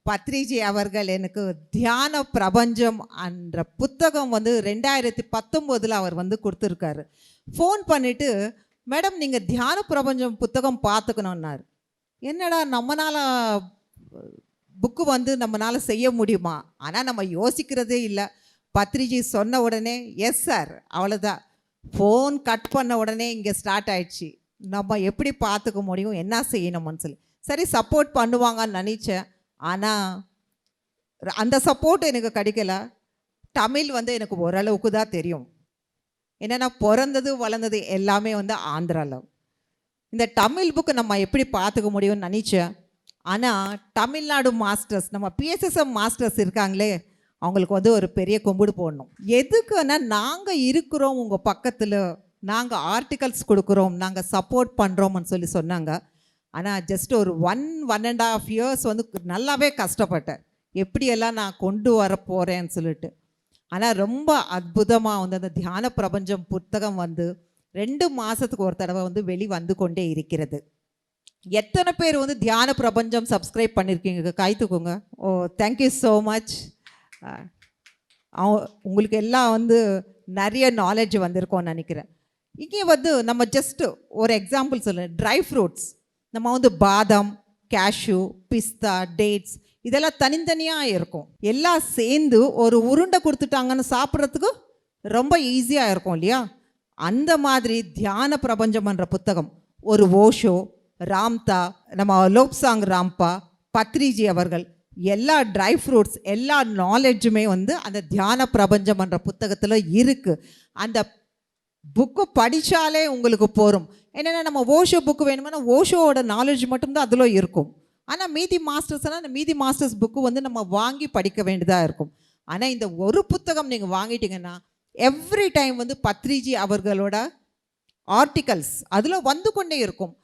பத்ரிஜி அவர்கள் எனக்கு தியான பிரபஞ்சம் என்ற புத்தகம் வந்து 2019 அவர் வந்து கொடுத்துருக்காரு. ஃபோன் பண்ணிட்டு, மேடம் நீங்கள் தியான பிரபஞ்சம் புத்தகம் பார்த்துக்கணுன்னாரு. என்னடா நம்மளால புக்கு வந்து நம்மளால செய்ய முடியுமா? ஆனால் நம்ம யோசிக்கிறதே இல்லை. பத்ரிஜி சொன்ன உடனே எஸ் சார், அவ்வளோதான். ஃபோன் கட் பண்ண உடனே இங்கே ஸ்டார்ட் ஆயிடுச்சு. நம்ம எப்படி பார்த்துக்க முடியும், என்ன செய்யணும்னு சொல்லி. சரி, சப்போர்ட் பண்ணுவாங்கன்னு நினச்சேன். ஆனால் அந்த சப்போர்ட் எனக்கு கிடைக்கல. தமிழ் வந்து எனக்கு ஓரளவுக்கு தான் தெரியும். ஏன்னா பிறந்தது வளர்ந்தது எல்லாமே வந்து ஆந்திராவில். இந்த தமிழ் புக்கு நம்ம எப்படி பார்த்துக்க முடியும்னு நினச்சேன். ஆனால் தமிழ்நாடு மாஸ்டர்ஸ், நம்ம பிஎஸ்எஸ்எம் மாஸ்டர்ஸ் இருக்காங்களே, அவங்களுக்கு வந்து ஒரு பெரிய கும்பிடு போடணும். எதுக்குன்னா நாங்கள் இருக்கிறோம் உங்கள் பக்கத்தில், நாங்கள் ஆர்டிகல்ஸ் கொடுக்குறோம், நாங்கள் சப்போர்ட் பண்ணுறோம்னு சொல்லி சொன்னாங்க. ஆனால் ஜஸ்ட் ஒரு 1.5 இயர்ஸ் வந்து நல்லாவே கஷ்டப்பட்டேன், எப்படியெல்லாம் நான் கொண்டு வர போகிறேன்னு சொல்லிட்டு. ஆனால் ரொம்ப அற்புதமாக வந்து அந்த தியான பிரபஞ்சம் புத்தகம் வந்து 2 மாதத்துக்கு ஒரு தடவை வந்து வந்து கொண்டே இருக்கிறது. எத்தனை பேர் வந்து தியான பிரபஞ்சம் சப்ஸ்கிரைப் பண்ணியிருக்கீங்க? கைத்துக்கோங்க. ஓ, தேங்க்யூ ஸோ மச். உங்களுக்கு எல்லாம் வந்து நிறைய நாலேஜ் வந்திருக்கோன்னு நினைக்கிறேன். இங்கே வந்து நம்ம ஜஸ்ட்டு ஒரு எக்ஸாம்பிள் சொல்லுங்கள். ட்ரை ஃப்ரூட்ஸ் நம்ம வந்து பாதாம், கேஷ்யூ, பிஸ்தா, டேட்ஸ் இதெல்லாம் தனித்தனியாக இருக்கும். எல்லாம் சேர்ந்து ஒரு உருண்டை கொடுத்துட்டாங்கன்னு சாப்பிட்றதுக்கு ரொம்ப ஈஸியாக இருக்கும் இல்லையா? அந்த மாதிரி தியான பிரபஞ்சம் என்ற புத்தகம் ஒரு ஓஷோ, ராம்தா, நம்ம லோப்சாங் ராம்பா, பத்ரிஜி அவர்கள் எல்லா ட்ரை ஃப்ரூட்ஸ் எல்லா நாலேஜுமே வந்து அந்த தியான பிரபஞ்சம் என்ற புத்தகத்தில் இருக்குது. அந்த புக்கு படித்தாலே உங்களுக்கு போகும். என்னென்னா நம்ம ஓஷோ புக்கு வேணுமென்னா ஓஷோவோட நாலேஜ் மட்டும்தான் அதில் இருக்கும். ஆனால் மீதி மாஸ்டர்ஸ்னால் அந்த மீதி மாஸ்டர்ஸ் புக்கு வந்து நம்ம வாங்கி படிக்க வேண்டியதாக இருக்கும். ஆனால் இந்த ஒரு புத்தகம் நீங்கள் வாங்கிட்டீங்கன்னா எவ்ரி டைம் வந்து பத்ரிஜி அவர்களோட ஆர்டிகல்ஸ் அதில் வந்து கொண்டே இருக்கும்.